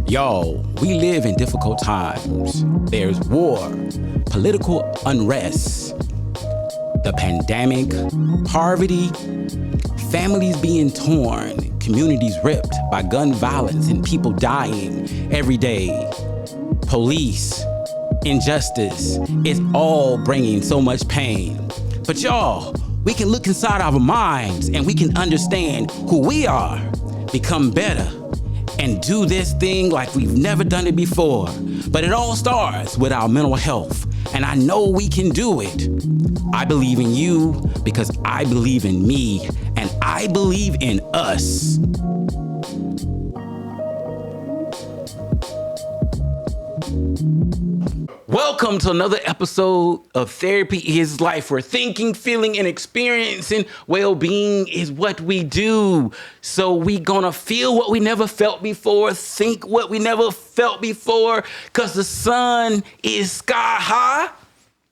Y'all, we live in difficult times. There's war, political unrest, the pandemic, poverty, families being torn, communities ripped by gun violence and people dying every day. Police, injustice, it's all bringing so much pain. But y'all, we can look inside our minds and we can understand who we are, become better, and do this thing like we've never done it before. But it all starts with our mental health, and I know we can do it. I believe in you because I believe in me, and I believe in us. Welcome to another episode of Therapy is Life, where thinking, feeling, and experiencing well-being is what we do. So we gonna feel what we never felt before, think what we never felt before, because the sun is sky high.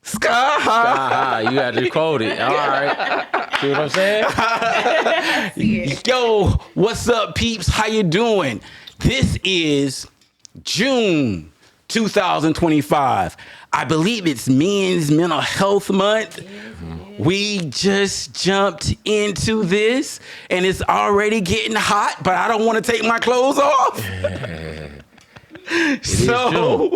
Sky high. Sky high. You got to quote it. All right. See what I'm saying? Yo, what's up, peeps? How you doing? This is June 2025. I believe it's Men's Mental Health Month. We just jumped into this and it's already getting hot, but I don't want to take my clothes off. So,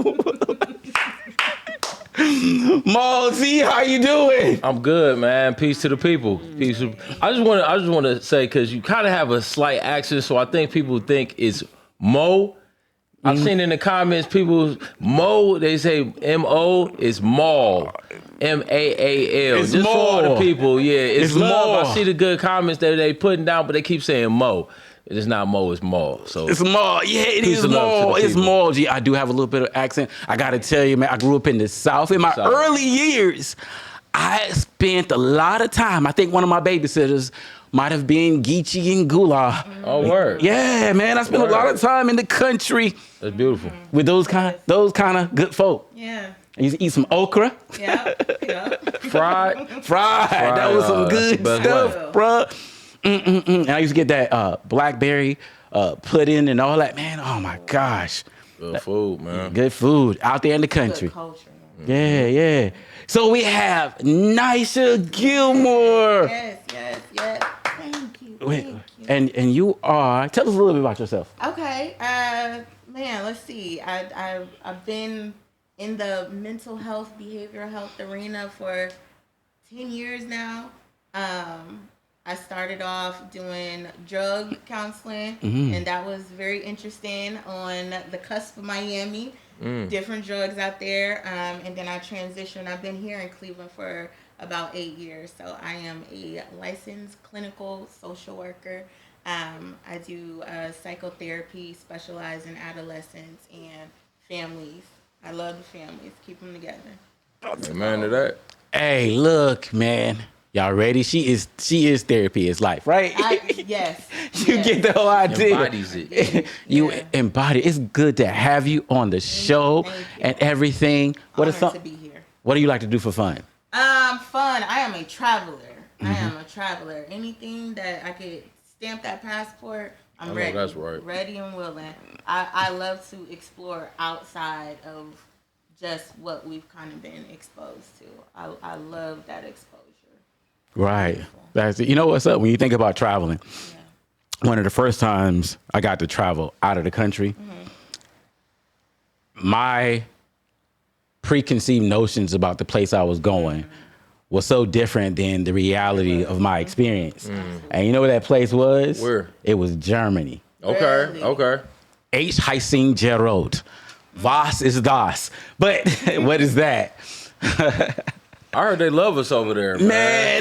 Malzy, how you doing? I'm good, man. Peace to the people. Peace. I just want to say, because you kind of have a slight accent, so I think people think it's Mo. I've seen in the comments people Mo, they say M-O, is Maul. M-A-A-L. It's just more. for all the people, yeah. It's love. more. I see the good comments that they putting down, but they keep saying Mo. It's not Mo, it's Maul. So It's Maul. Yeah, it Peace is and love to Maul. the It's people. Maul. Gee, I do have a little bit of accent. I got to tell you, man, I grew up in the South. In my early years, I spent a lot of time. I think one of my babysitters might have been Geechee and Gula. Oh, word. Yeah, man, I spent a lot of time in the country That's beautiful. with those kind of good folk. Yeah. I used to eat some okra, Yeah. Fried. fried. That was some that's good the best stuff, way. bruh. And I used to get that blackberry pudding and all that. Man, oh my gosh. Good food, man. Good food out there in the country. Good culture. Yeah, yeah. So we have Nisha Gilmore. Yes. Thank you. And you are, tell us a little bit about yourself. Okay. Man, let's see. I've been in the mental health, behavioral health arena for 10 years now. I started off doing drug counseling, and that was very interesting on the cusp of Miami. Different drugs out there, and then I transitioned. I've been here in Cleveland for about 8 years, so I am a licensed clinical social worker. I do psychotherapy, specialize in adolescents and families. I love the families, keep them together. Amen to that. Hey, look, man. Y'all ready? She is Therapy is Life, right? Yes. You get the whole idea. Embodies it. You Yeah. embody. It's good to have you on the show Thank you. and everything. Honored to be here. What do you like to do for fun? Fun. I am a traveler. I am a traveler. Anything that I could stamp that passport, I'm know ready. that's right. Ready and willing. I love to explore outside of just what we've kind of been exposed to. I love that exposure. Right. That's you know what's up when you think about traveling. Yeah. One of the first times I got to travel out of the country, my preconceived notions about the place I was going was so different than the reality of my experience. And you know where that place was? Where? It was Germany. Okay, Really? okay. H. Heissing Gerot. Was is das. But what is that? I heard they love us over there, man.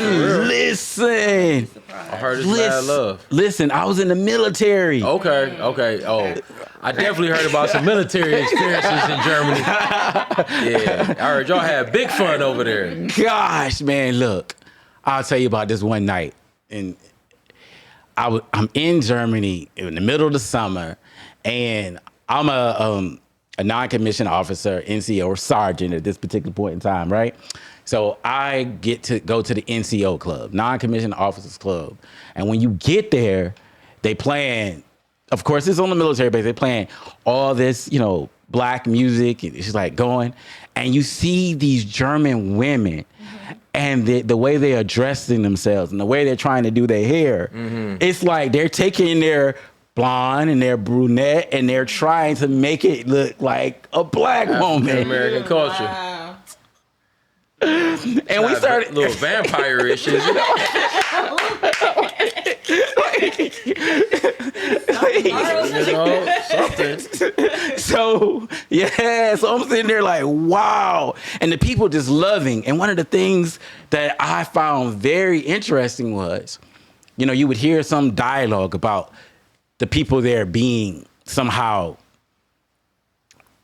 Man, listen. I heard it's mad love. Listen, I was in the military. Okay. Oh, I definitely heard about some military experiences in Germany. Yeah, I heard y'all had big fun over there. Gosh, man, look. I'll tell you about this one night. And I'm in Germany in the middle of the summer, and I'm a non-commissioned officer, NCO, or sergeant at this particular point in time, right? So I get to go to the NCO club, non-commissioned officers club. And when you get there, they playing, of course, it's on the military base. They playing all this, black music. It's like going, and you see these German women and the way they are dressing themselves and the way they're trying to do their hair. It's like they're taking their blonde and their brunette and they're trying to make it look like a black woman. American culture. Wow. And we started a little vampire-ish, something. So I'm sitting there like, wow. And the people just loving. And one of the things that I found very interesting was, you would hear some dialogue about the people there being somehow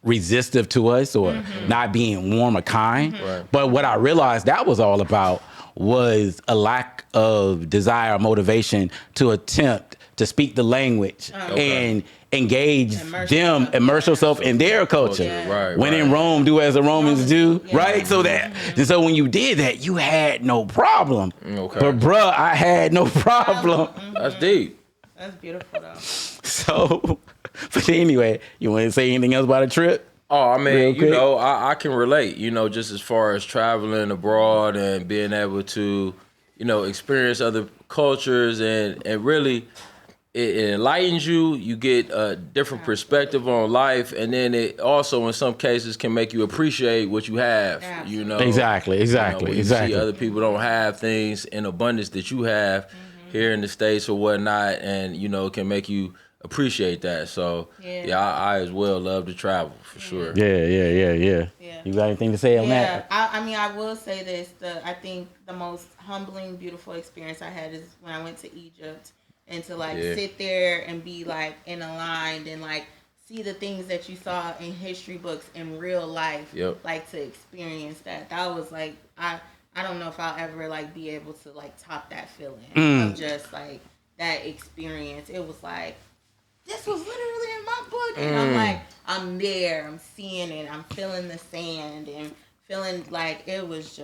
resistive to us or not being warm or kind. Right. But what I realized that was all about was a lack of desire or motivation to attempt to speak the language and engage immerse yourself in their culture. Right, when in Rome, do as the Romans do, right? So so when you did that, you had no problem. Okay. But bruh, I had no problem. That's deep. That's beautiful, though. So, but anyway, you want to say anything else about a trip? Oh, I mean, Real quick? I can relate, just as far as traveling abroad and being able to, experience other cultures and really it enlightens you. You get a different perspective on life. And then it also, in some cases, can make you appreciate what you have, Exactly. When you see other people don't have things in abundance that you have here in the States or whatnot, and, it can make you appreciate that. So I as well love to travel for sure. Yeah. You got anything to say on that? I mean, I will say this. I think the most humbling, beautiful experience I had is when I went to Egypt and to sit there and be like in a line and like see the things that you saw in history books in real life. Like to experience that. That was like I don't know if I'll ever like be able to like top that feeling of just like that experience. It was like, this was literally in my book. And I'm like, I'm there, I'm seeing it, I'm feeling the sand and feeling like it was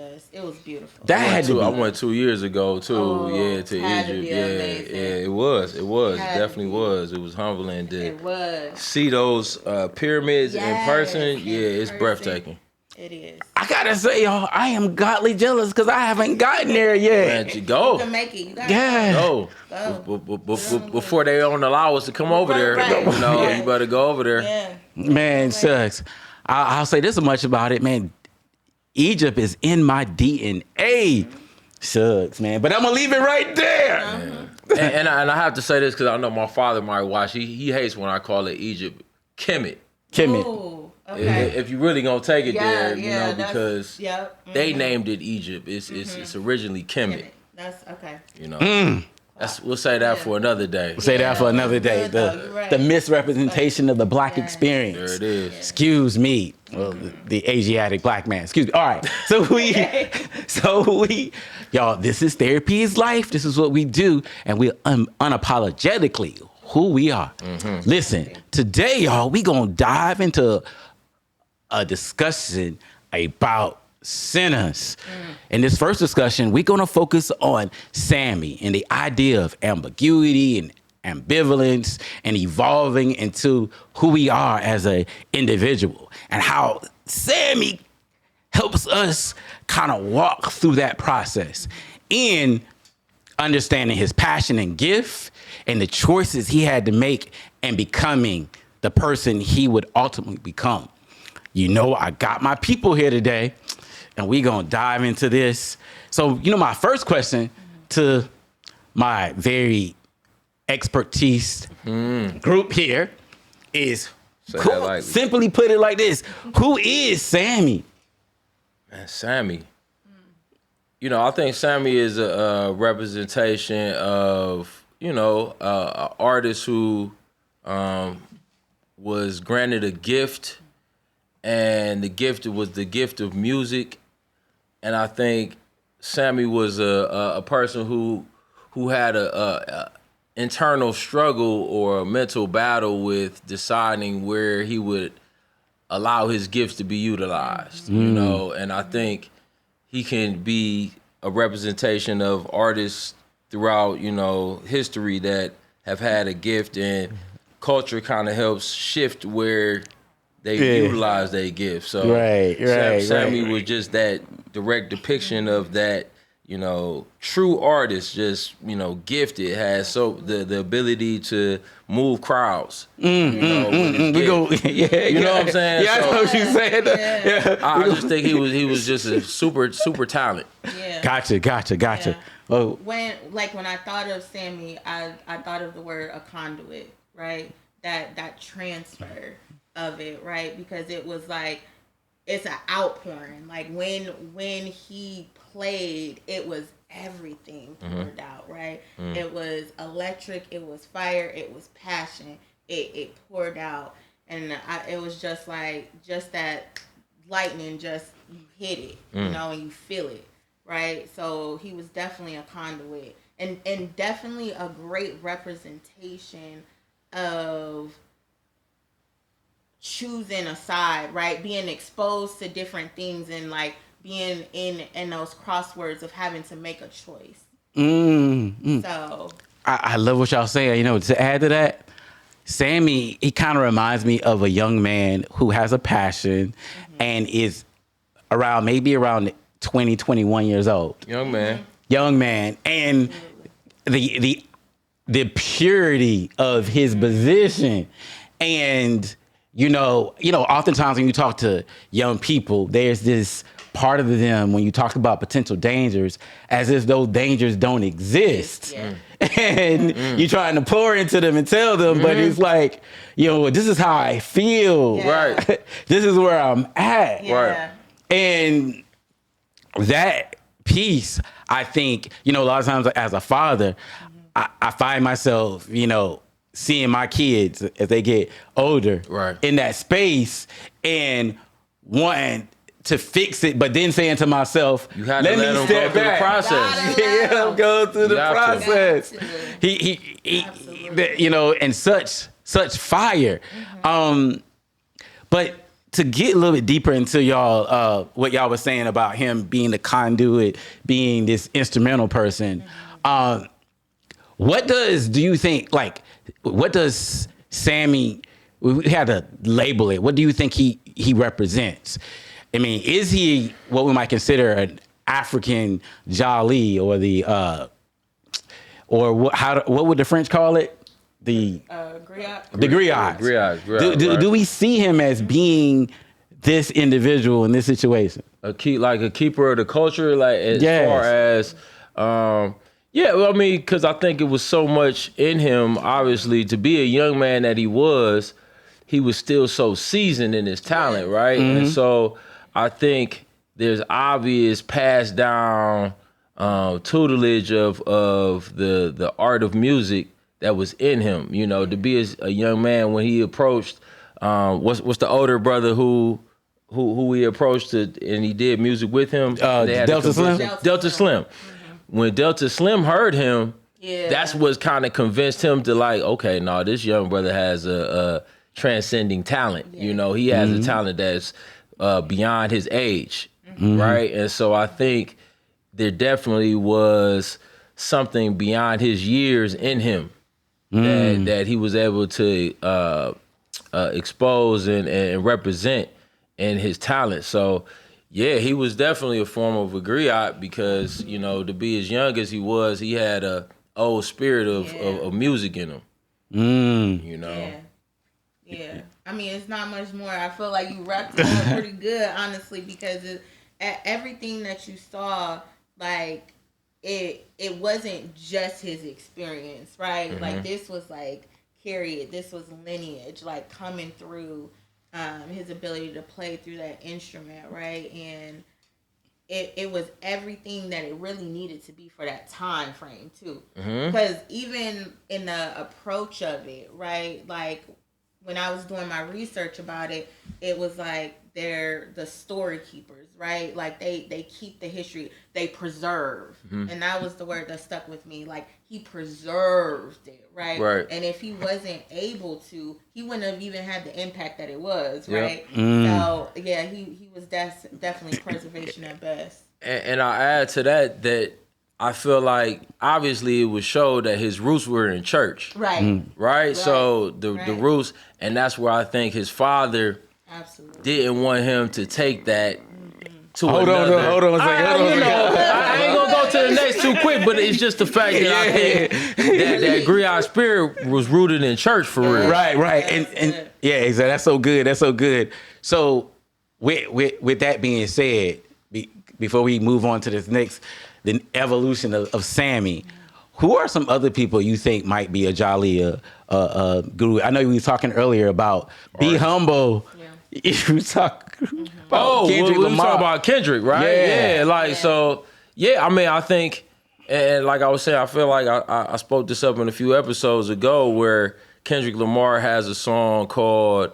beautiful. I went 2 years ago too, to Egypt. It was. It definitely was. It was humbling to see those pyramids in person. It's breathtaking. It is. I gotta say, y'all, I am godly jealous because I haven't gotten there yet. Man, go. You can make it. You gotta go. Before they don't allow us to come over there, you better go over there. Yeah. Man, shucks. I'll say this much about it, man. Egypt is in my DNA. Shucks, man. But I'm gonna leave it right there. And I have to say this because I know my father might watch. He hates when I call it Egypt. Kemet. Ooh. Okay. If you really gonna take it there, because they named it Egypt. It's originally Kemet. That's okay. We'll say that for another day. We'll say that for another day. The misrepresentation of the black experience. There it is. Excuse me. Well, the Asiatic black man. Excuse me. All right. Y'all, this is Therapy is Life. This is what we do. And we're unapologetically who we are. Listen, today, y'all, we gonna dive into a discussion about sinners. In this first discussion, we're gonna focus on Sammy and the idea of ambiguity and ambivalence and evolving into who we are as an individual and how Sammy helps us kind of walk through that process in understanding his passion and gift and the choices he had to make and becoming the person he would ultimately become. I got my people here today, and we gonna dive into this. So, my first question to my very expertise group here is, simply put it like this, who is Sammy? Man, Sammy. I think Sammy is a representation of, an artist who was granted a gift, and the gift was the gift of music. And I think Sammy was a person who had a internal struggle or a mental battle with deciding where he would allow his gifts to be utilized, and I think he can be a representation of artists throughout, history that have had a gift, and culture kind of helps shift where they utilize their gift. So Sammy was just that direct depiction of that, you know, true artist, just, you know, gifted, has so the ability to move crowds. You know, we go, you know what I'm saying? Yeah, I know what you said. Yeah. I just think he was just a super talent. Yeah. Gotcha. Yeah. Oh, When I thought of Sammy, I thought of the word a conduit, right? That transfer of it, right? Because it was like it's an outpouring. Like when he played, it was everything poured out, right? It was electric, it was fire, it was passion. It poured out, and it was just like that lightning. Just you hit it, you know, and you feel it, right? So he was definitely a conduit, and definitely a great representation of choosing a side, right? Being exposed to different things, and like being in those crosswords of having to make a choice. So I love what y'all saying. You know, to add to that, Sammy, he kind of reminds me of a young man who has a passion and is around 20, 21 years old. Young man. And the purity of his position. And, you know, oftentimes when you talk to young people, there's this part of them when you talk about potential dangers as if those dangers don't exist. yeah. And you're trying to pour into them and tell them, but it's like, you know, this is how I feel. Yeah. Right. This is where I'm at. Yeah. Right. And that piece, I think, you know, a lot of times as a father, I find myself, you know, seeing my kids as they get older in that space and wanting to fix it, but then saying to myself, you had to let them go through the process. Yeah, go through the process. He you know, and such fire. But to get a little bit deeper into y'all, what y'all was saying about him being the conduit, being this instrumental person, what do you think, like, what does Sammy, we had to label it, what do you think he represents? I mean, is he what we might consider an African Jali, or what would the French call it? The Griot. The griot. Griot. Do we see him as being this individual in this situation? A keeper of the culture, like as far as, well, I mean, because I think it was so much in him, obviously, to be a young man that he was still so seasoned in his talent, right? And so I think there's obvious passed down tutelage of the art of music that was in him, you know, to be a young man when he approached, what's the older brother who he approached and he did music with him? Delta Slim? Delta Slim. When Delta Slim heard him, that's what kind of convinced him to like, okay, no, this young brother has a transcending talent. You know, he has a talent that's beyond his age, right? And so I think there definitely was something beyond his years in him that he was able to expose and represent in his talent. So yeah, he was definitely a form of a griot because, you know, to be as young as he was, he had a old spirit of music in him. You know? Yeah. I mean, it's not much more. I feel like you wrapped it up pretty good, honestly, because everything that you saw, like, it wasn't just his experience, right? Like, this was, like, period. This was lineage, like, coming through his ability to play through that instrument, right? And it was everything that it really needed to be for that time frame, too. Because even in the approach of it, right, like, when I was doing my research about it, it was like they're the story keepers, right? Like they keep the history, they preserve. And that was the word that stuck with me. Like he preserved it, right? And if he wasn't able to, he wouldn't have even had the impact that it was, right? So yeah, he was definitely preservation at best. And I'll add to that I feel like obviously it was showed that his roots were in church. Right. Right? So the roots, and that's where I think his father didn't want him to take that to another. Hold on a second. I ain't gonna go to the next too quick, but it's just the fact that I think that griot spirit was rooted in church for real. Right. And yeah, exactly. That's so good. That's so good. So with that being said, before we move on to this next, the evolution of Sammy, who are some other people you think might be a jolly guru? I know we were talking earlier about be humble. Yeah. You talk about Kendrick Lamar. We talk about Kendrick, right? Yeah. So, I mean, I think, and like I was saying, I feel like I spoke this up in a few episodes ago where Kendrick Lamar has a song called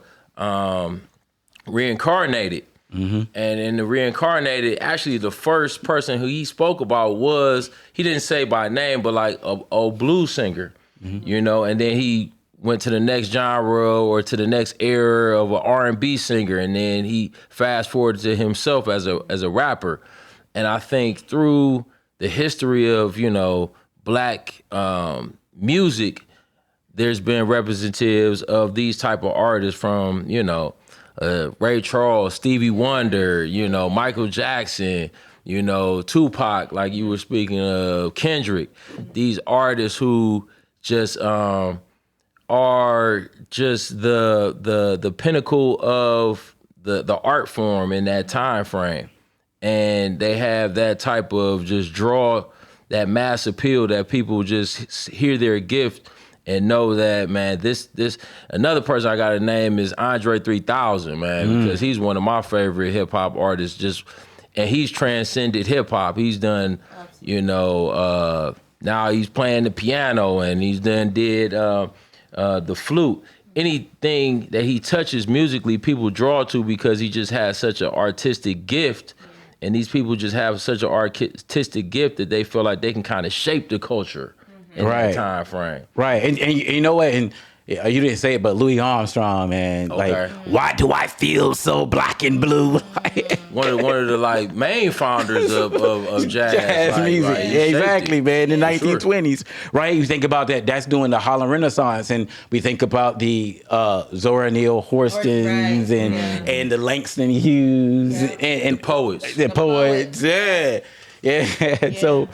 Reincarnated. Mm-hmm. And in the Reincarnated, actually the first person who he spoke about was, he didn't say by name, but like a blues singer, and then he went to the next genre or to the next era of an R&B singer, and then he fast forwarded to himself as a rapper. And I think through the history of, black music, there's been representatives of these type of artists from, Ray Charles, Stevie Wonder, Michael Jackson, Tupac, like you were speaking of, Kendrick. These artists who just are just the pinnacle of the art form in that time frame. And they have that type of just draw, that mass appeal that people just hear their gift and know that, man, this another person I got to name is Andre 3000, man, because he's one of my favorite hip hop artists. And he's transcended hip hop. He's done, now he's playing the piano, and he's done did the flute. Anything that he touches musically, people draw to because he just has such an artistic gift. And these people just have such an artistic gift that they feel like they can kind of shape the culture in that time frame. Right. And you know what? And you didn't say it, but Louis Armstrong, man. Okay. Like, why do I feel so black and blue? one of the like main founders of jazz music. Like, yeah, exactly, man. In the 1920s, right? You think about that. That's during the Harlem Renaissance, and we think about the Zora Neale Hurston's and the Langston Hughes and poets. The poets, yeah. So,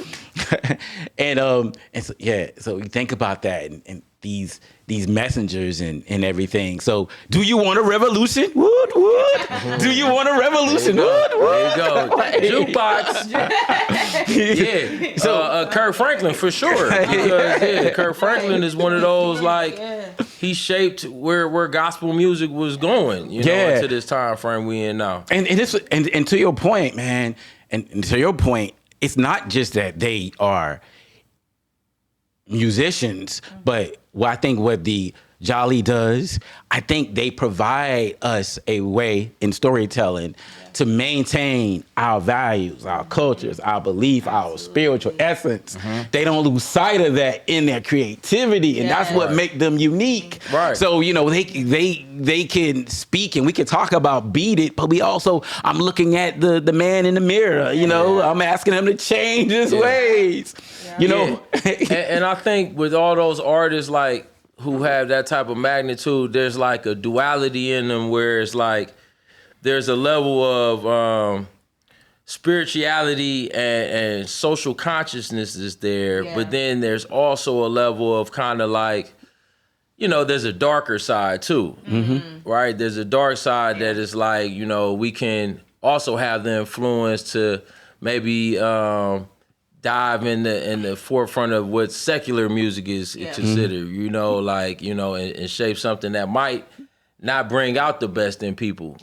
so we think about that and these messengers and everything. So, do you want a revolution? Wood. Do you want a revolution? Wood. There you go. Jukebox. Yeah. So, Kirk Franklin for sure. Because Kirk Franklin is one of those like he shaped where gospel music was going. Into this time frame we in now. And to your point, man. And to your point, it's not just that they are musicians, but I think what the Jolly does, I think they provide us a way in storytelling to maintain our values, our cultures, our belief, our spiritual essence. They don't lose sight of that in their creativity, and that's what makes them unique. Right. So, they can speak and we can talk about Beat It, but I'm looking at the man in the mirror, I'm asking him to change his ways, and I think with all those artists like who have that type of magnitude, there's like a duality in them where it's like there's a level of spirituality and social consciousness is there, but then there's also a level of kind of like, there's a darker side too, right? There's a dark side that is like, we can also have the influence to maybe dive in the forefront of what secular music is considered, and shape something that might not bring out the best in people.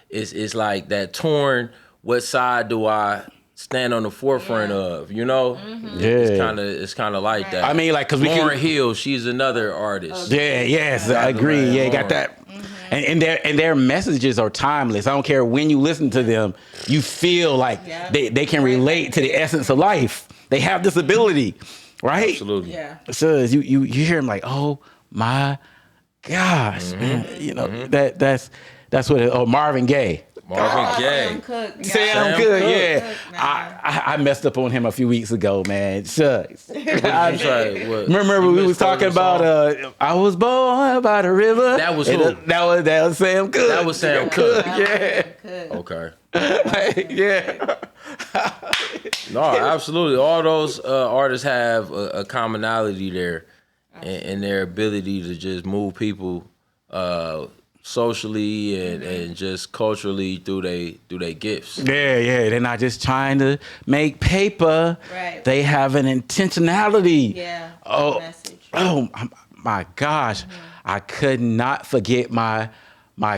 It's like that torn, what side do I stand on the forefront of, It's kind of like that. I mean, like, cause Lauryn Hill, she's another artist. I agree. Yeah, got that. And their messages are timeless. I don't care when you listen to them, you feel like they can relate to the essence of life. They have this ability, right? Absolutely. Yeah. So you hear them like, oh my gosh, man. That's what Marvin Gaye. Marvin Gaye. Sam Cooke. Yeah. Sam Sam Cooke, Cooke. yeah. Nah. I messed up on him a few weeks ago, man. Shucks. I'm sorry, what? Remember You we was misquoted talking the song? about I was born by the river. That was And, who? that was Sam Cooke. That was Sam Cooke. Yeah. Okay. Yeah. No, absolutely. All those artists have a commonality there in their ability to just move people socially and just culturally through they gifts. Yeah. They're not just trying to make paper. Right. They have an intentionality. Yeah. Oh, Message. oh my gosh. I could not forget my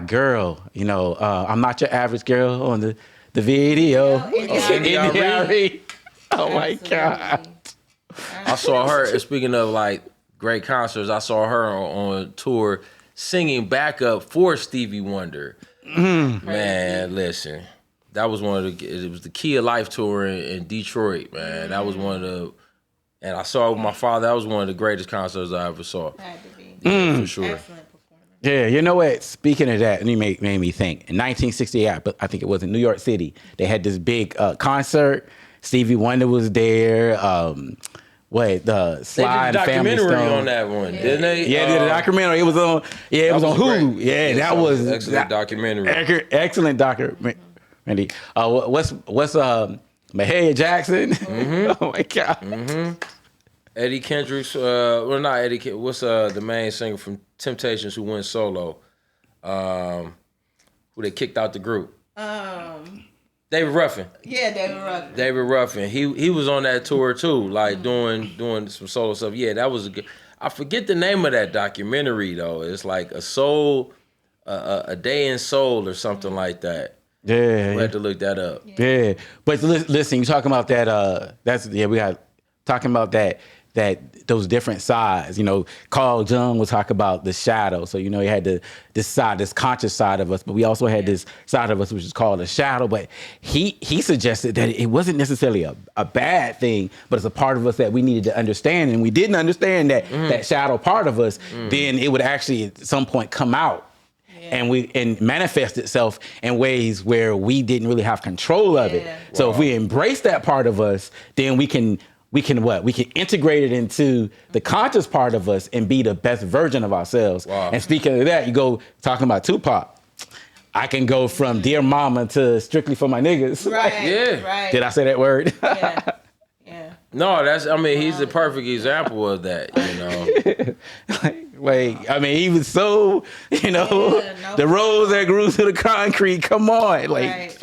girl. You know, I'm not your average girl on the video. India. Oh my God. I saw her, and speaking of like great concerts, I saw her on tour singing backup for Stevie Wonder. Man, listen. That was it was the Key of Life tour in Detroit, man. That was one of the, and I saw it with my father. That was one of the greatest concerts I ever saw. Had to be. For sure. Excellent performance. Yeah, you know what? Speaking of that, you made me think. In 1968, but I think it was in New York City, they had this big concert. Stevie Wonder was there. The They did a Sly and Family documentary Stone. on that one, didn't they? Yeah, they did a documentary. It was on. Yeah, it was on Hulu. great. Yeah, that was excellent documentary. Excellent documentary. What's Mahalia Jackson? Oh my God. Eddie Kendrick's, well, not Eddie. What's the main singer from Temptations who went solo? Who they kicked out the group? David Ruffin. Yeah, David Ruffin. David Ruffin. He was on that tour too, like doing some solo stuff. Yeah, that was a good. I forget the name of that documentary though. It's like a day in soul or something like that. Yeah, We had to look that up. yeah. But listen, you talking about that? We got talking about that those different sides. You know, Carl Jung was talking about the shadow. So you know, he had this conscious side of us, but we also had this side of us which is called a shadow. But he suggested that it wasn't necessarily a bad thing, but it's a part of us that we needed to understand, and we didn't understand that shadow part of us. Then it would actually at some point come out. And manifest itself in ways where we didn't really have control of it. So if we embrace that part of us, then we can integrate it into the conscious part of us and be the best version of ourselves. Wow. And speaking of that, you go talking about Tupac. I can go from Dear Mama to Strictly for My Niggas. Right. Yeah. Right. Did I say that word? Yeah. No, he's a perfect example of that, you know. He was so, the rose that grew to the concrete. Come on, Right.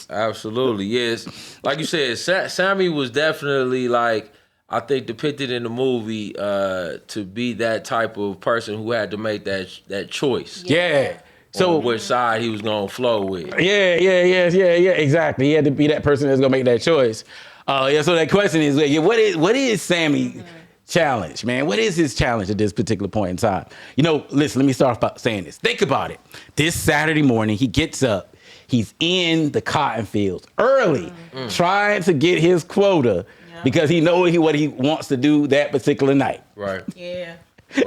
Absolutely, yes. Like you said, Sammy was definitely like, I think depicted in the movie to be that type of person who had to make that choice. Yeah. So on which side he was gonna flow with. Yeah, exactly. He had to be that person that's gonna make that choice. So that question is, what is Sammy's challenge, man? What is his challenge at this particular point in time? Listen, let me start by saying this. Think about it. This Saturday morning, he gets up. He's in the cotton fields early, trying to get his quota because he knows what he wants to do that particular night. Right. Yeah.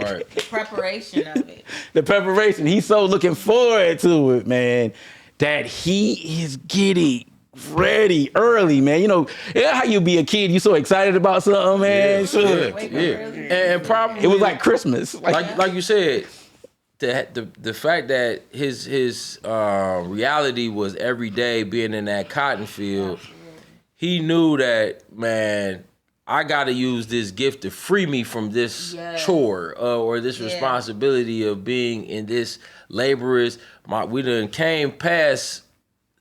Right. The preparation of it. The preparation. He's so looking forward to it, man, that he is getting ready early, man. How you be a kid, you so excited about something, man. And probably It was like Christmas. like you said, the fact that his reality was every day being in that cotton field. He knew that, man, I got to use this gift to free me from this chore or this responsibility of being in this laborious. We done came past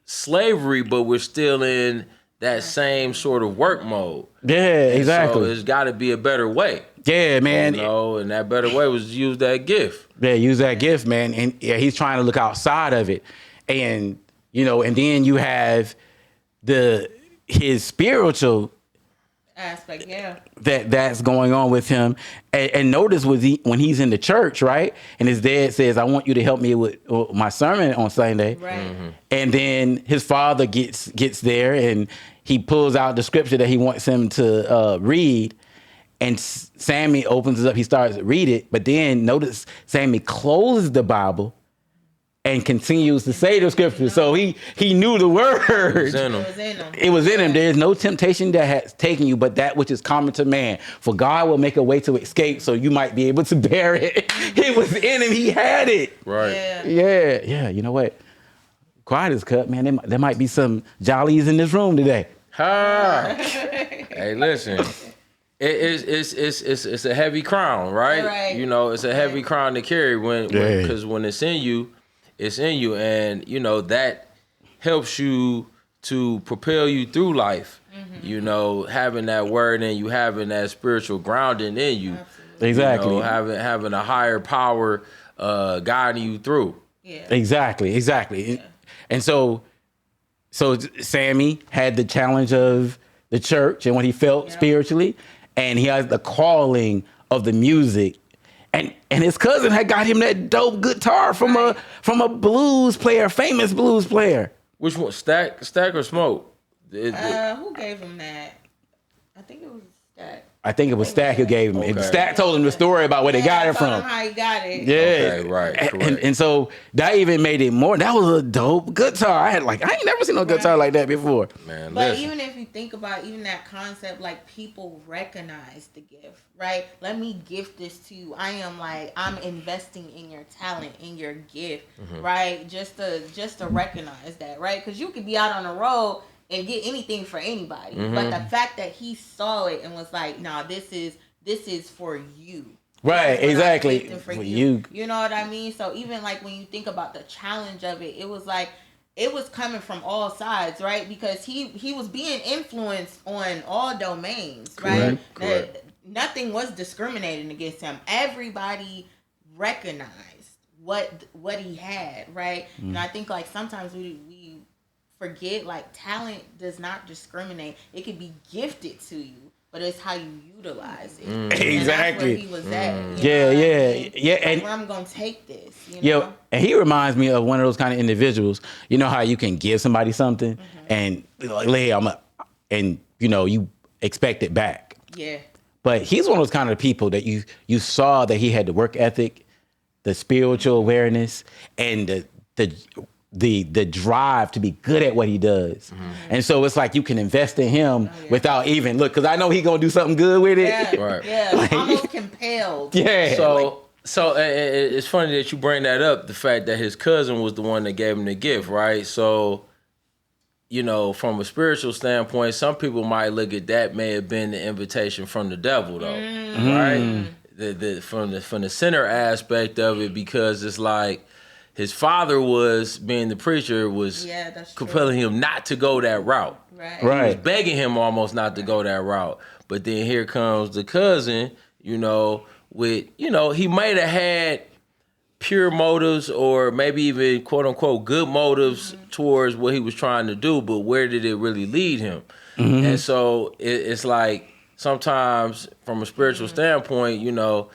slavery, but we're still in that same sort of work mode. Yeah, exactly. So there's got to be a better way. Yeah, man. And that better way was to use that gift. Yeah, use that gift, man. And he's trying to look outside of it. And, and then you have his spiritual aspect, that's going on with him. And notice when he's in the church, right? And his dad says, I want you to help me with my sermon on Sunday. Right. Mm-hmm. And then his father gets there and he pulls out the scripture that he wants him to read. And Sammy opens it up. He starts to read it. But then notice Sammy closes the Bible and continues to say the scripture. So he knew the word. in him. It was in him. It was in him. There is no temptation that has taken you, but that which is common to man. For God will make a way to escape, so you might be able to bear it. It was in him. He had it. Right. Yeah. You know what? Quiet is cut, man. There might be some jollies in this room today. Ha! Hey, listen. It's a heavy crown, right? Right. You know, it's a heavy crown to carry because when it's in you, and you know that helps you to propel you through life. You know, having that word in you, having that spiritual grounding in you. Absolutely. Exactly. You know, having a higher power guiding you through. Yeah. Exactly. Yeah. And so Sammy had the challenge of the church and what he felt spiritually, and he has the calling of the music. And his cousin had got him that dope guitar from a blues player, famous blues player. Which one? Stack or Smoke? Who gave him that? I think it was Stack. I think it was Stack who gave him. Okay. Stack told him the story about where they got it told from. him how he got it. Yeah, Okay, right, And so that even made it more. That was a dope guitar. I ain't never seen no guitar like that before. Man, But listen. even if you think about even that concept, like people recognize the gift, right? Let me gift this to you. I'm investing in your talent, in your gift, right? Just to recognize that, right? Because you could be out on the road and get anything for anybody, but the fact that he saw it and was like, "Nah, this is for you." Right, This is what I'm exactly. gifting For you. You know what I mean? So even like when you think about the challenge of it, it was like it was coming from all sides, right? Because he was being influenced on all domains, right? Correct. Nothing was discriminating against him. Everybody recognized what he had, right? And I think like sometimes we forget like talent does not discriminate. It can be gifted to you, but it's how you utilize it. And Exactly. that's where he was at. you know what I mean? Yeah. Like, And where I'm gonna take this. You yo, know? and he reminds me of one of those kind of individuals. You know how you can give somebody something and like, and you know you expect it back. Yeah. But he's one of those kind of people that you saw that he had the work ethic, the spiritual awareness, and the drive to be good at what he does. And so it's like you can invest in him without even look, because I know he gonna do something good with it. Yeah. Right. Yeah. Like- Almost compelled. Yeah. So it's funny that you bring that up, the fact that his cousin was the one that gave him the gift, right? So, you know, from a spiritual standpoint, some people might look at that may have been the invitation from the devil, though, right? From the center aspect of it, because it's like his father was being the preacher was That's true. compelling him not to go that route. Right. He was Right. begging him almost not to go that route. But then here comes the cousin, you know, with, you know, he might have had pure motives or maybe even quote unquote good motives towards what he was trying to do, but where did it really lead him? And so it's like sometimes from a spiritual standpoint, you know,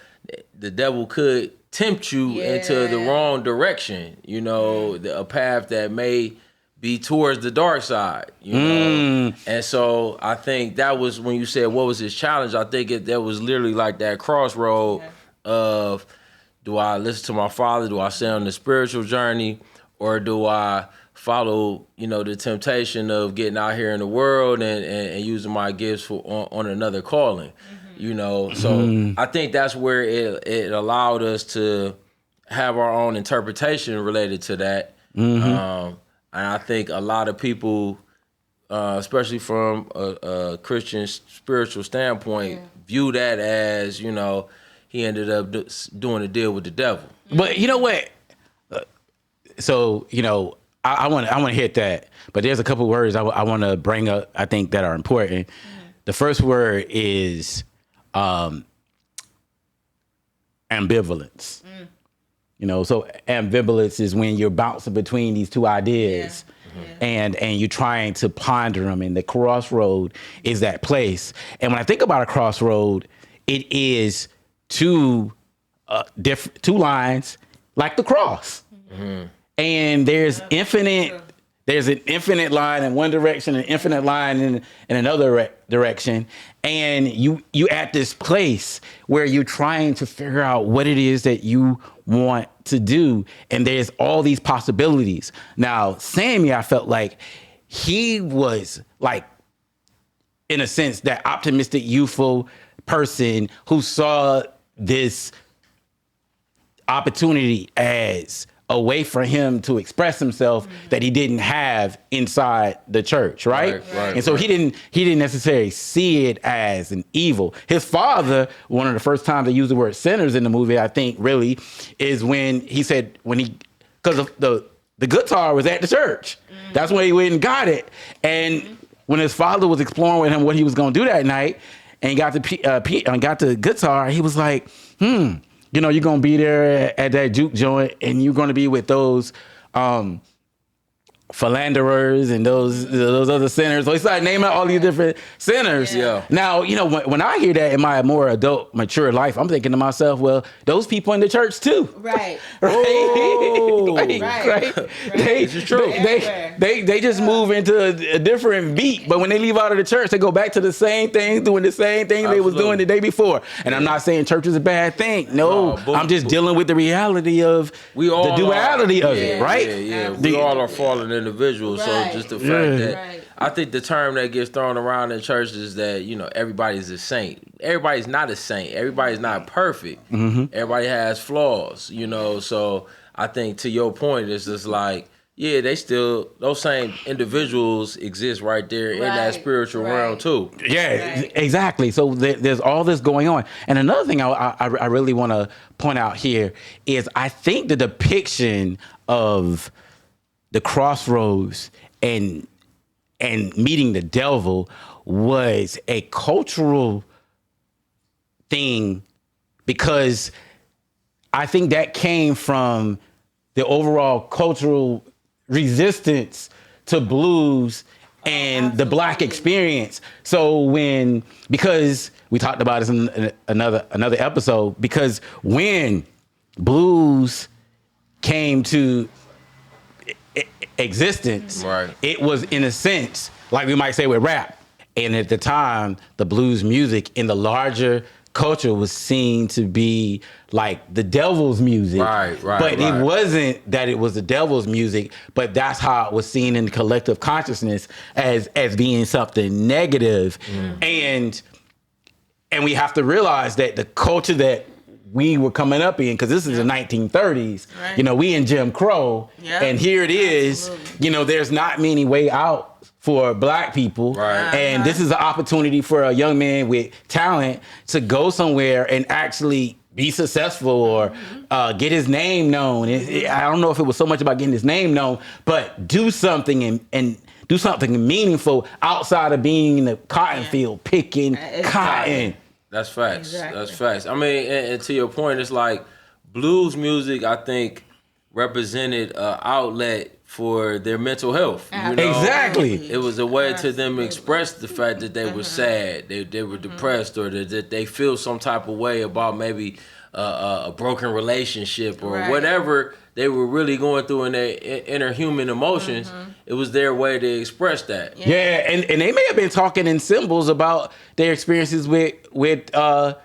the devil could tempt you into the wrong direction, you know, a path that may be towards the dark side, you know. And so I think that was when you said what was his challenge, I think that was literally like that crossroad of, do I listen to my father? Do I stay on the spiritual journey? Or do I follow, you know, the temptation of getting out here in the world and using my gifts on another calling? You know, so I think that's where it allowed us to have our own interpretation related to that. And I think a lot of people, especially from a Christian spiritual standpoint, view that as, you know, he ended up doing a deal with the devil. But you know what? So, you know, I want to hit that, but there's a couple words I want to bring up, I think, that are important. The first word is ambivalence. You know, so ambivalence is when you're bouncing between these two ideas. And you're trying to ponder them, and the crossroad is that place. And when I think about a crossroad, it is two lines like the cross. And there's infinite there's an infinite line in one direction, an infinite line in another direction, and you at this place where you're trying to figure out what it is that you want to do, and there's all these possibilities. Now, Sammy, I felt like he was like, in a sense, that optimistic, youthful person who saw this opportunity as a way for him to express himself that he didn't have inside the church, right? And so he didn't necessarily see it as an evil. His father, one of the first times they used the word sinners in the movie, I think, really, is when he said, because the guitar was at the church. That's when he went and got it. And when his father was exploring with him what he was going to do that night, and got the guitar, he was like, you know, you're going to be there at that juke joint, and you're going to be with those philanderers and those other sinners. So he started naming all these different sinners. Yeah. Now, you know, when I hear that in my more adult, mature life, I'm thinking to myself, well, those people in the church too. Right. Right. This is true. They just move into a different beat, but when they leave out of the church, they go back to the same thing, doing the same thing they was doing the day before. And I'm not saying church is a bad thing. No, I'm just dealing with the reality of the duality of it, right? Yeah. We all are fallen individuals. So just the fact that I think the term that gets thrown around in church is that, you know, everybody's a saint. Everybody's not a saint. Everybody's not perfect. Everybody has flaws, you know. So I think to your point, it's just like, yeah, those same individuals exist right there in that spiritual realm too. Yeah, exactly. So there's all this going on. And another thing I really want to point out here is I think the depiction of the crossroads and meeting the devil was a cultural thing, because I think that came from the overall cultural resistance to blues and the Black experience. So because we talked about this in another episode, because when blues came to existence, it was in a sense like we might say with rap. And at the time, the blues music in the larger culture was seen to be like the devil's music. But it wasn't that it was the devil's music, but that's how it was seen in the collective consciousness as being something negative. And we have to realize that the culture that we were coming up in, because this is the 1930s, you know, we in Jim Crow, and here it is, you know, there's not many way out for Black people. And this is an opportunity for a young man with talent to go somewhere and actually be successful or get his name known. I don't know if it was so much about getting his name known, but do something and do something meaningful outside of being in the cotton field picking cotton. That's facts. That's facts. I mean, and to your point, it's like blues music, I think, represented an outlet for their mental health. You know? Exactly. It was a way to them express the fact that they were sad, they were depressed, or that they feel some type of way about maybe a broken relationship or whatever they were really going through in their inner human emotions. It was their way to express that. Yeah, and they may have been talking in symbols about their experiences with the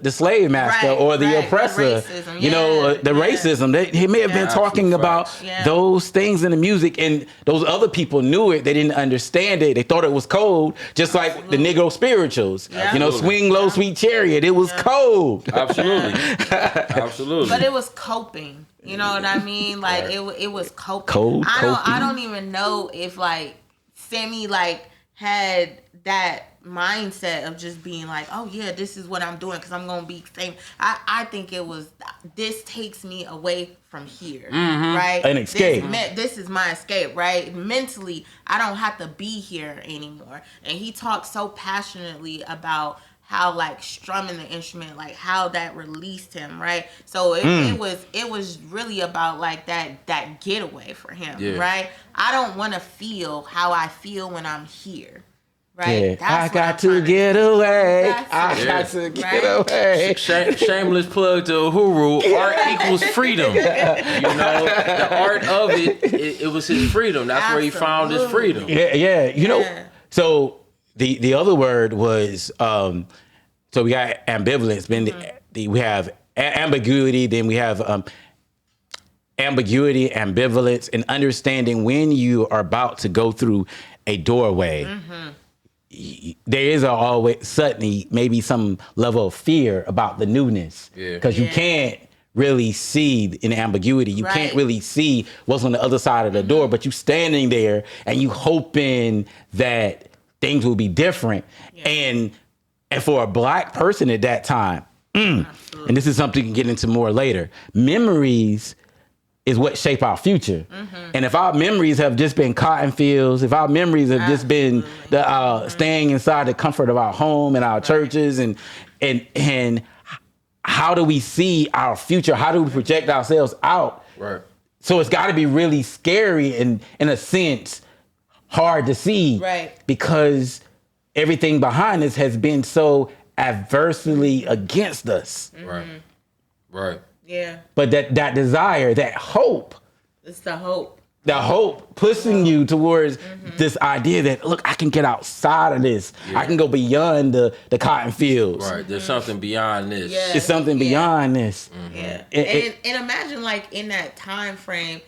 slave master or the oppressor, racism, you know, the racism. He may have been talking about those things in the music, and those other people knew it. They didn't understand it. They thought it was cold, just like the Negro spirituals. You know, swing low, sweet chariot. It was cold. Absolutely. But it was coping. You know what I mean? Like it was coping. I don't even know if like Sammy like had that mindset of just being like, oh yeah, this is what I'm doing because I'm gonna be famous. I think it was, this takes me away from here, right? An escape. This is my escape, right? Mentally, I don't have to be here anymore. And he talked so passionately about how like strumming the instrument, like how that released him, right? So it was really about like that getaway for him, right? I don't want to feel how I feel when I'm here. Right. Yeah. I That's what got I'm to trying get away. That's I it. got to get Right. away. Shameless plug to Uhuru. Art equals freedom. You know, the art of it was his freedom. That's where he found his freedom. Yeah. You know, Yeah. so the other word was so we got ambivalence. Then we have ambiguity. Then we have ambiguity, ambivalence, and understanding when you are about to go through a doorway. There is always suddenly maybe some level of fear about the newness because you can't really see in ambiguity. You can't really see what's on the other side of the door, but you standing there and you hoping that things will be different. And for a Black person at that time, and this is something you can get into more later, memories is what shape our future. And if our memories have just been cotton fields, if our memories have just been the staying inside the comfort of our home and our churches, and how do we see our future? How do we project ourselves out? Right. So it's got to be really scary and, in a sense, hard to see, because everything behind us has been so adversely against us. Right. Yeah. But that desire, that hope, It's the hope. the hope pushing you towards this idea that, look, I can get outside of this. I can go beyond the cotton fields. Right. There's something beyond this. Yeah. It's something beyond this. Yeah. And Imagine, like, in that time frame,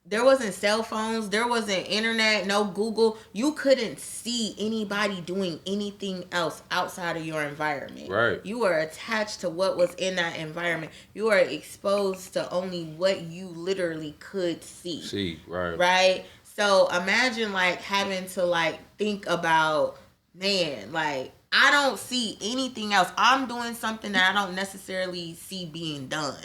there wasn't cell phones, there wasn't internet, no Google. You couldn't see anybody doing anything else outside of your environment. Right. You were attached to what was in that environment. You were exposed to only what you literally could see. Right. Right? So imagine, like, having to, like, think about, man, like, I don't see anything else. I'm doing something that I don't necessarily see being done.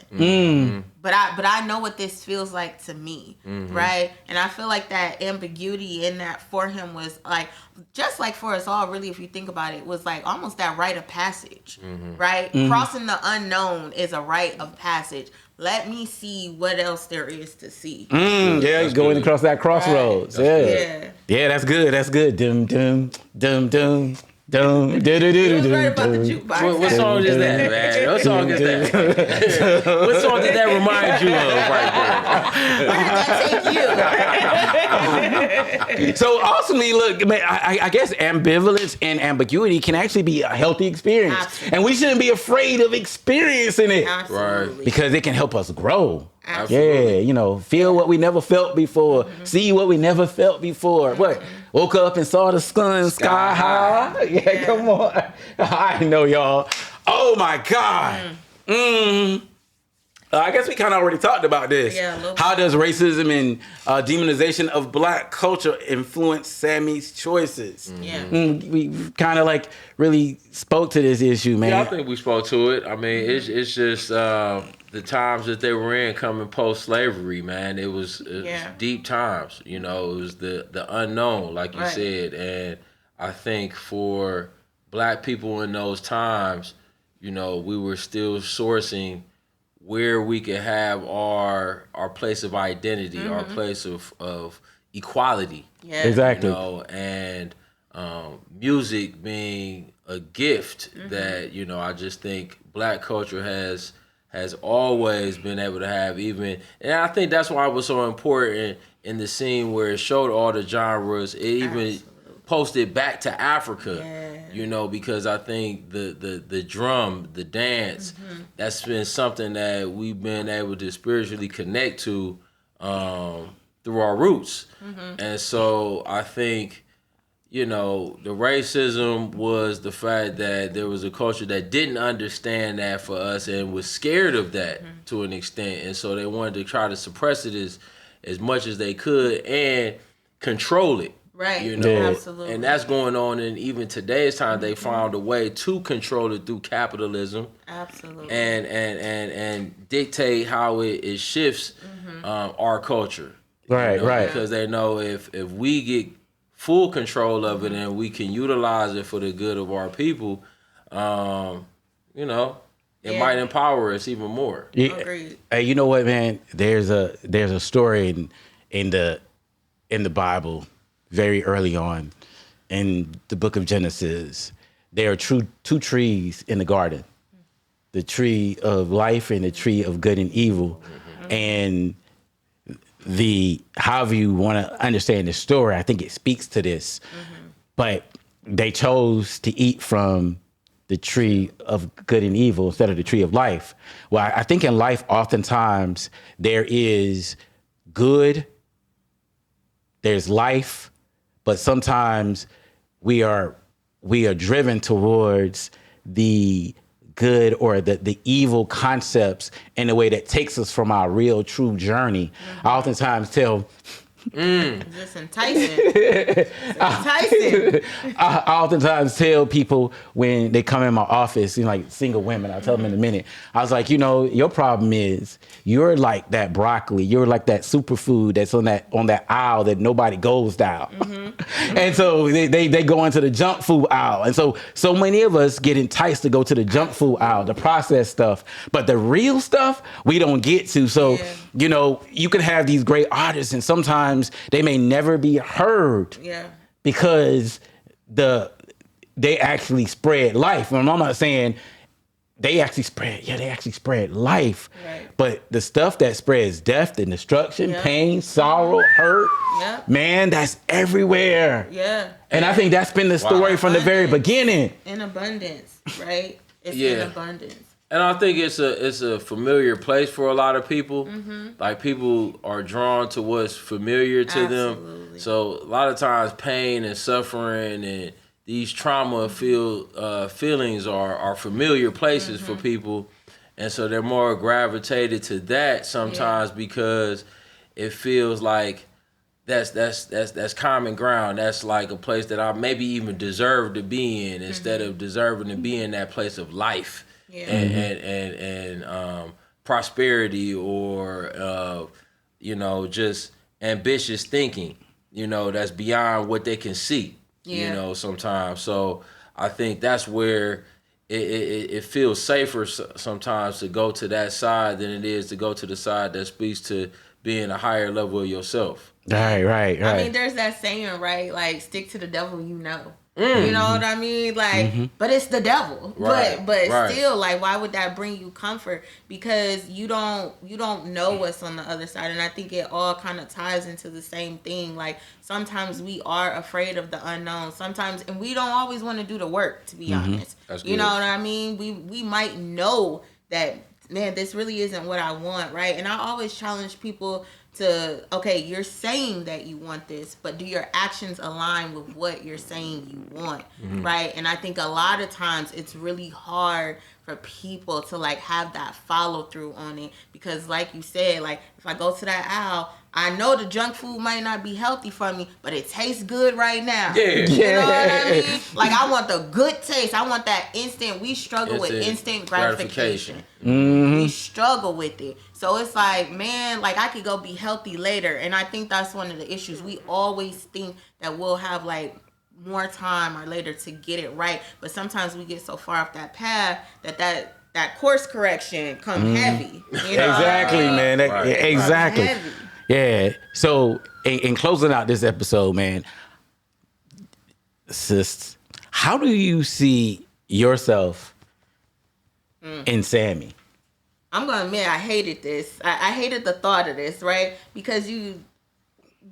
But I know what this feels like to me, right? And I feel like that ambiguity in that for him was like, just like for us all, really, if you think about it, was like almost that rite of passage, right? Crossing the unknown is a rite of passage. Let me see what else there is to see. yeah, going across that crossroads. Yeah. Yeah, that's good. That's good. Dum dum dum dum. Dum, do, do, do, It was do, right about the dum. jukebox. What song is that, man? What song is that? What song did that remind you of right Where did that take you? So ultimately, look, man, I guess ambivalence and ambiguity can actually be a healthy experience. Absolutely. And we shouldn't be afraid of experiencing it. Absolutely. Because it can help us grow. Absolutely. Yeah, feel what we never felt before. See what we never felt before. What? Woke up and saw the sun sky high. Yeah, come on. I know, y'all. Oh my God. I guess we kind of already talked about this. Yeah, a little bit. How does racism and demonization of Black culture influence Sammy's choices? Yeah. We kind of like really spoke to this issue, man. Yeah, I think we spoke to it. I mean, it's just the times that they were in coming post-slavery, man. It was deep times. You know, it was the unknown, like you said. And I think for Black people in those times, you know, we were still sourcing where we could have our place of identity, our place of equality. Yeah. Exactly. You know, and music being a gift that, you know, I just think Black culture has always been able to have and I think that's why it was so important in the scene where it showed all the genres. It even posted back to Africa, you know, because I think the drum, the dance, that's been something that we've been able to spiritually connect to through our roots. And so I think, you know, the racism was the fact that there was a culture that didn't understand that for us and was scared of that to an extent. And so they wanted to try to suppress it as much as they could and control it. Right. You know, Absolutely. and that's going on in even today's time. They found a way to control it through capitalism. Absolutely. And dictate how it shifts our culture. Right, right. Because they know if we get full control of it and we can utilize it for the good of our people, you know, it might empower us even more. Agreed. Hey, you know what, man? There's a story in the Bible very early on in the book of Genesis, there are two trees in the garden, the tree of life and the tree of good and evil. And however you want to understand the story, I think it speaks to this. But they chose to eat from the tree of good and evil instead of the tree of life. Well, I think in life, oftentimes there is good, there's life, but sometimes we are driven towards the good or the evil concepts in a way that takes us from our real true journey. I oftentimes tell This enticing. Enticing. I oftentimes tell people when they come in my office, like single women, I'll tell them in a minute. I was like, your problem is you're like that broccoli. You're like that superfood that's on that aisle that nobody goes down. And so they go into the junk food aisle. And so many of us get enticed to go to the junk food aisle, the processed stuff. But the real stuff, we don't get to. So, you can have these great artists and sometimes they may never be heard because they actually spread life. And I'm not saying they actually spread life. Right. But the stuff that spreads death and destruction, pain, sorrow, hurt, man, that's everywhere. Yeah. And I think that's been the story from the very beginning. In abundance, right? It's in abundance. And I think it's a familiar place for a lot of people. Like people are drawn to what's familiar to them. So a lot of times pain and suffering and these trauma feelings are familiar places for people. And so they're more gravitated to that sometimes because it feels like that's common ground. That's like a place that I maybe even deserve to be in instead of deserving to be in that place of life. And prosperity or just ambitious thinking, that's beyond what they can see, sometimes. So I think that's where it feels safer sometimes to go to that side than it is to go to the side that speaks to being a higher level of yourself. Right. I mean, there's that saying, right? Like, stick to the devil, You know what I mean? Like, but it's the devil. Right. But still, like, why would that bring you comfort? Because you don't know what's on the other side. And I think it all kind of ties into the same thing. Like, sometimes we are afraid of the unknown. Sometimes, and we don't always want to do the work, to be honest. That's good. You know what I mean? We might know that, man, this really isn't what I want, right? And I always challenge people to, okay, you're saying that you want this, but do your actions align with what you're saying you want, right? And I think a lot of times it's really hard for people to like have that follow through on it because like you said, like if I go to that aisle, I know the junk food might not be healthy for me, but it tastes good right now. You know what I mean? Like I want the good taste. I want that instant. We struggle with instant gratification. We struggle with it. So it's like, man, like I could go be healthy later. And I think that's one of the issues. We always think that we'll have like more time or later to get it right. But sometimes we get so far off that path that course correction come heavy. Exactly, man. Exactly. Yeah. So in closing out this episode, man, sis, how do you see yourself in Sammy? I'm going to admit I hated this. I hated the thought of this, right? Because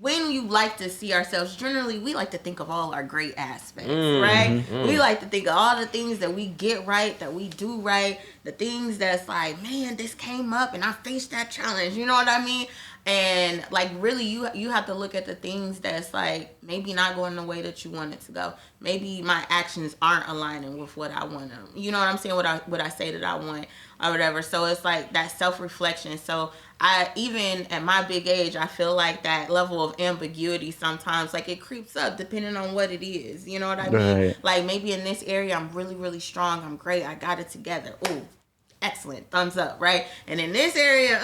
when you like to see ourselves, generally we like to think of all our great aspects, right? We like to think of all the things that we get right, that we do right, the things that's like, man, this came up and I faced that challenge. You know what I mean? And like really you have to look at the things that's like maybe not going the way that you want it to go. Maybe my actions aren't aligning with what I want to, you know what I'm saying? What I say that I want or whatever. So it's like that self-reflection. So I, even at my big age, I feel like that level of ambiguity sometimes, like it creeps up depending on what it is. You know what I mean? Right. Like maybe in this area, I'm really, really strong. I'm great. I got it together. Ooh, excellent. Thumbs up, right? And in this area,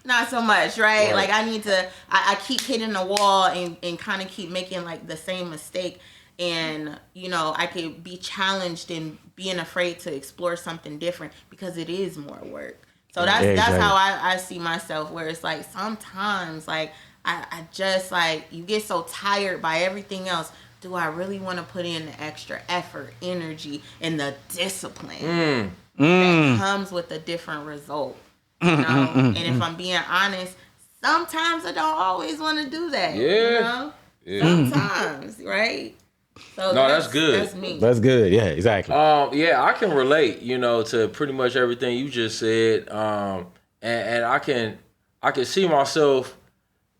not so much, right? Like I need to, I keep hitting the wall and kind of keep making like the same mistake. And, you know, I could be challenged in being afraid to explore something different because it is more work. So that's how I see myself, where it's like sometimes like I just like you get so tired by everything else. do I really want to put in the extra effort, energy, and the discipline that comes with a different result? You know? And if I'm being honest, sometimes I don't always want to do that. Yeah. You know? Sometimes, right? So No, that's good. That's me. That's good. Yeah, exactly. Yeah, I can relate, to pretty much everything you just said. And I can see myself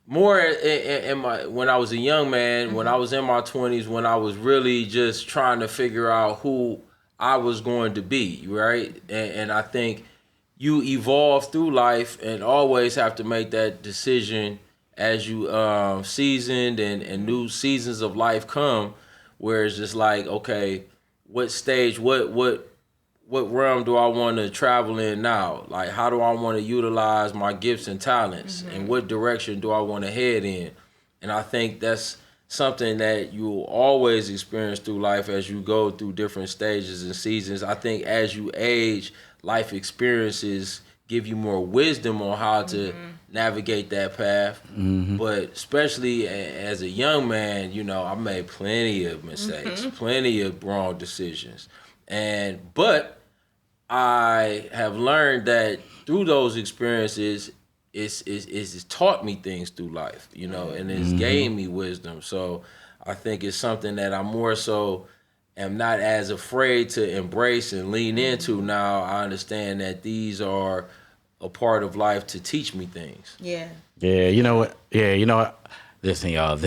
more in my when I was a young man, when I was in my 20s, when I was really just trying to figure out who I was going to be, right? And I think you evolve through life and always have to make that decision as you seasoned and new seasons of life come, where it's just like, okay, what stage, what realm do I want to travel in now? Like, how do I want to utilize my gifts and talents, and what direction do I want to head in? And I think that's something that you will always experience through life as you go through different stages and seasons. I think as you age, life experiences give you more wisdom on how to navigate that path. But especially as a young man, I made plenty of mistakes, plenty of wrong decisions. But I have learned that through those experiences, it's taught me things through life, and it's gained me wisdom. So I think it's something that I'm more so am not as afraid to embrace and lean into now. I understand that these are a part of life to teach me things. Yeah. Yeah, you know what? Yeah, you know what? Listen, y'all,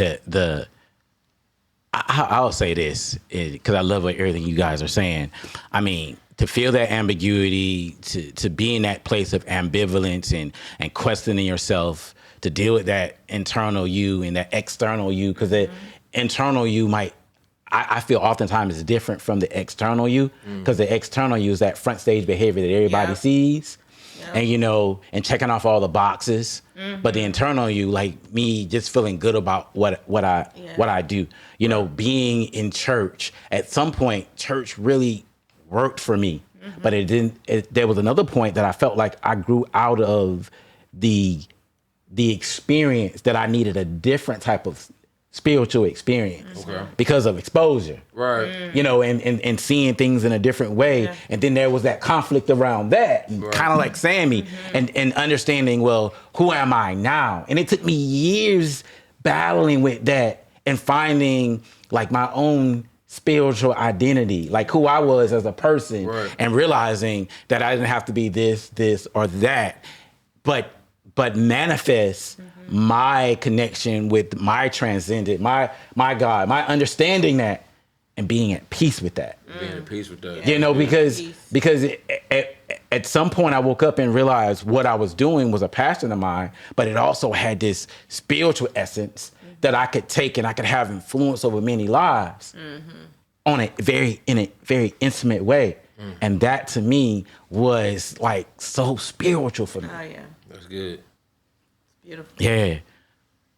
I'll say this because I love everything you guys are saying. I mean, to feel that ambiguity, to be in that place of ambivalence and questioning yourself, to deal with that internal you and that external you, because the internal you I feel oftentimes is different from the external you, because the external you is that front stage behavior that everybody sees. And, and checking off all the boxes. But the internal you, like me, just feeling good about what I do. Being in church, at some point, church really worked for me. But it didn't. There was another point that I felt like I grew out of the experience, that I needed a different type of spiritual experience because of exposure. Right. And seeing things in a different way. Yeah. And then there was that conflict around that, kind of like Sammy, and understanding, well, who am I now? And it took me years battling with that and finding like my own spiritual identity, like who I was as a person, and realizing that I didn't have to be this, or that, but manifest my connection with my transcendent, my God, my understanding that, and being at peace with that. Being at peace with that. Because at some point I woke up and realized what I was doing was a passion of mine, but it also had this spiritual essence that I could take and I could have influence over many lives in a very intimate way. And that to me was like so spiritual for me. Oh yeah. That's good. Beautiful. Yeah.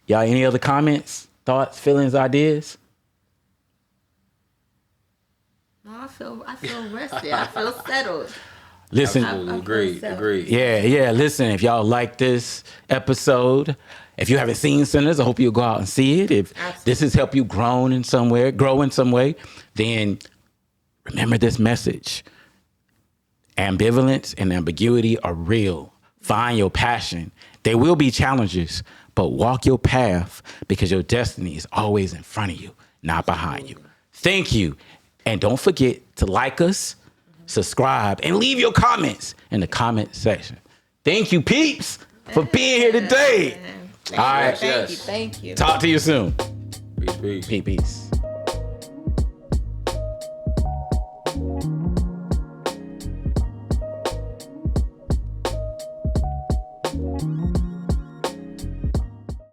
Y'all, any other comments, thoughts, feelings, ideas? No, I feel rested. I feel settled. Listen. Agreed. Yeah. Listen, if y'all like this episode, if you haven't seen Sinners, I hope you'll go out and see it. If this has helped you grow in some way, then remember this message. Ambivalence and ambiguity are real. Find your passion. There will be challenges, but walk your path, because your destiny is always in front of you, not behind you. Thank you. And don't forget to like us, subscribe, and leave your comments in the comment section. Thank you, peeps, for being here today. All right. Thank you. Talk to you soon. Peace. Peace.